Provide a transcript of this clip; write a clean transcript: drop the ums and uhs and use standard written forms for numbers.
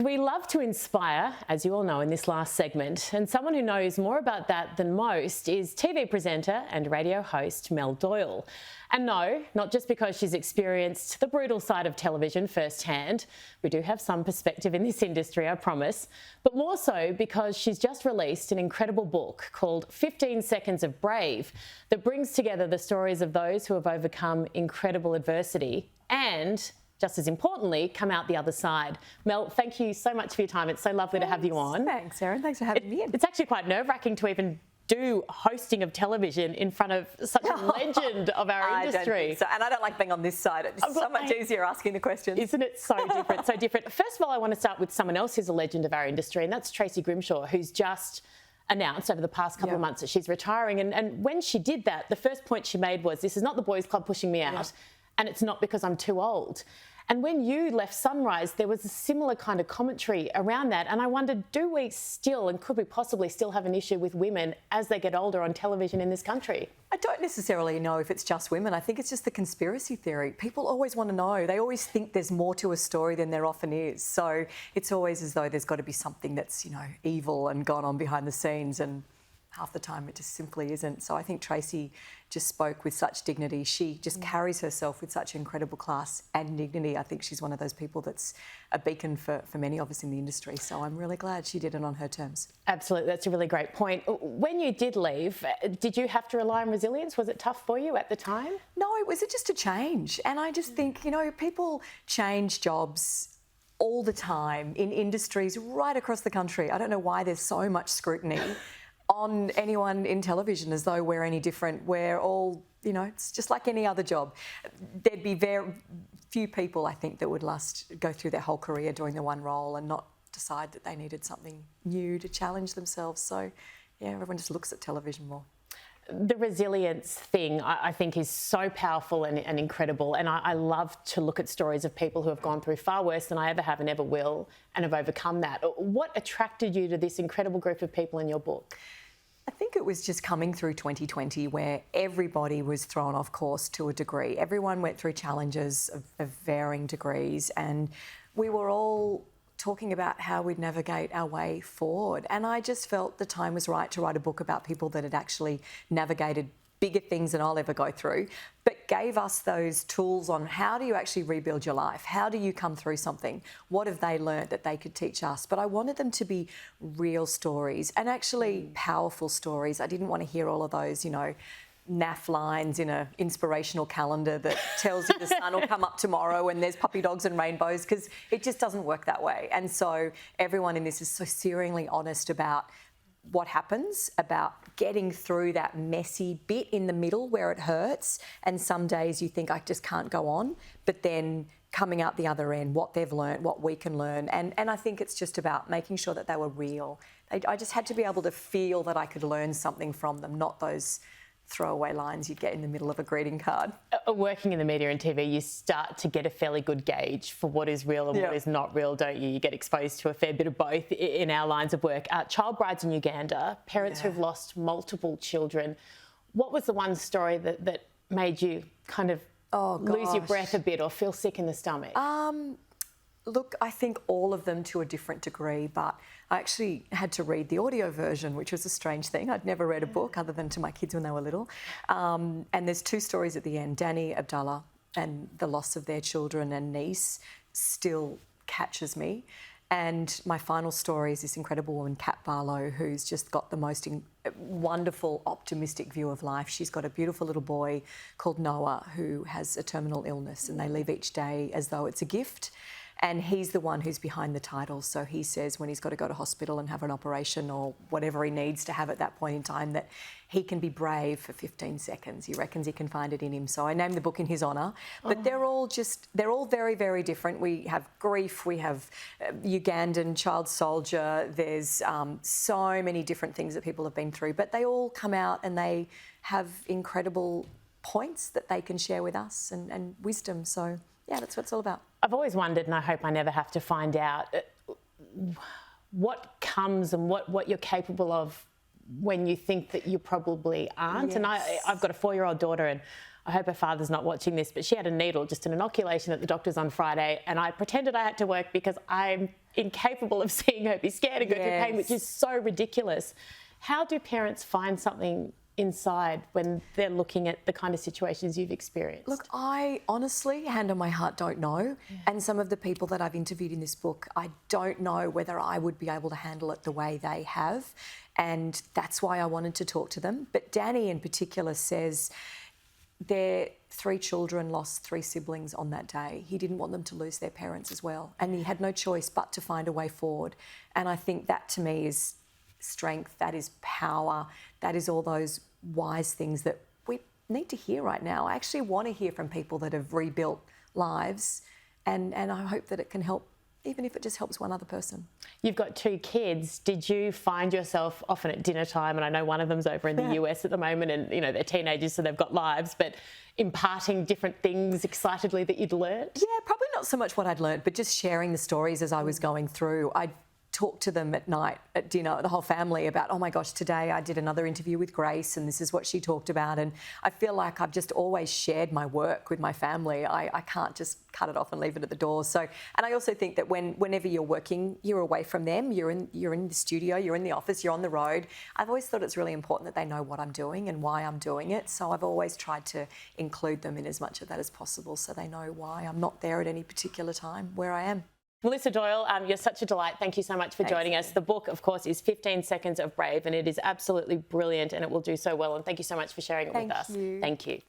We love to inspire, as you all know, in this last segment, and someone who knows more about that than most is TV presenter and radio host Mel Doyle. And no, not just because she's experienced the brutal side of television firsthand. We do have some perspective in this industry, I promise, but more so because she's just released an incredible book called 15 Seconds of Brave that brings together the stories of those who have overcome incredible adversity and, just as importantly, come out the other side. Mel, thank you so much for your time. It's so lovely to have you on. Thanks, Erin. Thanks for having me in. It's actually quite nerve-wracking to even do hosting of television in front of such a legend of our industry. I don't think so. And I don't like being on this side. It's so much easier asking the questions. Isn't it so different, so different? First of all, I want to start with someone else who's a legend of our industry, and that's Tracy Grimshaw, who's just announced over the past couple of months that she's retiring. And when she did that, the first point she made was, this is not the boys' club pushing me out, and it's not because I'm too old. And when you left Sunrise, there was a similar kind of commentary around that. And I wondered, do we still, and could we possibly still have an issue with women as they get older on television in this country? I don't necessarily know if it's just women. I think it's just the conspiracy theory. People always want to know. They always think there's more to a story than there often is. So it's always as though there's got to be something that's, evil and gone on behind the scenes, and half the time it just simply isn't. So I think Tracy just spoke with such dignity. She just carries herself with such incredible class and dignity. I think she's one of those people that's a beacon for many of us in the industry. So I'm really glad she did it on her terms. Absolutely, that's a really great point. When you did leave, did you have to rely on resilience? Was it tough for you at the time? No, it was just a change. And I just think, people change jobs all the time in industries right across the country. I don't know why there's so much scrutiny on anyone in television, as though we're any different. We're all, it's just like any other job. There'd be very few people, I think, that would go through their whole career doing the one role and not decide that they needed something new to challenge themselves. So, everyone just looks at television more. The resilience thing, I think, is so powerful and incredible. And I love to look at stories of people who have gone through far worse than I ever have and ever will and have overcome that. What attracted you to this incredible group of people in your book? I think it was just coming through 2020 where everybody was thrown off course to a degree. Everyone went through challenges of varying degrees, and we were all talking about how we'd navigate our way forward. And I just felt the time was right to write a book about people that had actually navigated bigger things than I'll ever go through, but gave us those tools on how do you actually rebuild your life? How do you come through something? What have they learnt that they could teach us? But I wanted them to be real stories and actually powerful stories. I didn't want to hear all of those, naff lines in an inspirational calendar that tells you the sun will come up tomorrow and there's puppy dogs and rainbows, because it just doesn't work that way. And so everyone in this is so searingly honest about what happens, about getting through that messy bit in the middle where it hurts, and some days you think, I just can't go on, but then coming out the other end, what they've learned, what we can learn. And I think it's just about making sure that they were real. I just had to be able to feel that I could learn something from them, not those throwaway lines you'd get in the middle of a greeting card. Working in the media and TV, you start to get a fairly good gauge for what is real and what is not real, don't you? You get exposed to a fair bit of both in our lines of work. Child brides in Uganda, parents who've lost multiple children. What was the one story that made you kind of lose your breath a bit or feel sick in the stomach? Look, I think all of them to a different degree, but I actually had to read the audio version, which was a strange thing. I'd never read a book other than to my kids when they were little. And there's two stories at the end. Danny, Abdullah, and the loss of their children and niece still catches me. And my final story is this incredible woman, Kat Barlow, who's just got the most wonderful, optimistic view of life. She's got a beautiful little boy called Noah who has a terminal illness, and they live each day as though it's a gift. And he's the one who's behind the title. So he says when he's got to go to hospital and have an operation or whatever he needs to have at that point in time, that he can be brave for 15 seconds. He reckons he can find it in him. So I named the book in his honour. But they're all very, very different. We have grief, we have Ugandan child soldier. There's so many different things that people have been through. But they all come out and they have incredible points that they can share with us and wisdom. So, yeah, that's what it's all about. I've always wondered, and I hope I never have to find out, what comes and what you're capable of when you think that you probably aren't. Yes. And I've got a 4-year-old daughter, and I hope her father's not watching this, but she had a needle, just an inoculation at the doctor's on Friday, and I pretended I had to work because I'm incapable of seeing her be scared and go through pain, which is so ridiculous. How do parents find something inside when they're looking at the kind of situations you've experienced? Look, I honestly, hand on my heart, don't know. Yeah. And some of the people that I've interviewed in this book, I don't know whether I would be able to handle it the way they have. And that's why I wanted to talk to them. But Danny in particular says their 3 children lost 3 siblings on that day. He didn't want them to lose their parents as well. And he had no choice but to find a way forward. And I think that to me is strength, that is power, that is all those wise things that we need to hear right now. I actually want to hear from people that have rebuilt lives, and I hope that it can help, even if it just helps one other person. You've got 2 kids. Did you find yourself often at dinner time, and I know one of them's over in the US at the moment, and you know they're teenagers so they've got lives, but imparting different things excitedly that you'd learnt? Yeah, probably not so much what I'd learnt, but just sharing the stories as I was going through. I'd talk to them at night at dinner, the whole family, about, oh my gosh, today I did another interview with Grace and this is what she talked about. And I feel like I've just always shared my work with my family. I can't just cut it off and leave it at the door. So, and I also think that whenever you're working, you're away from them, you're in the studio, you're in the office, you're on the road. I've always thought it's really important that they know what I'm doing and why I'm doing it. So I've always tried to include them in as much of that as possible so they know why I'm not there at any particular time where I am. Melissa Doyle, you're such a delight. Thank you so much for joining us. The book, of course, is 15 Seconds of Brave, and it is absolutely brilliant and it will do so well. And thank you so much for sharing it with us. Thank you. Thank you.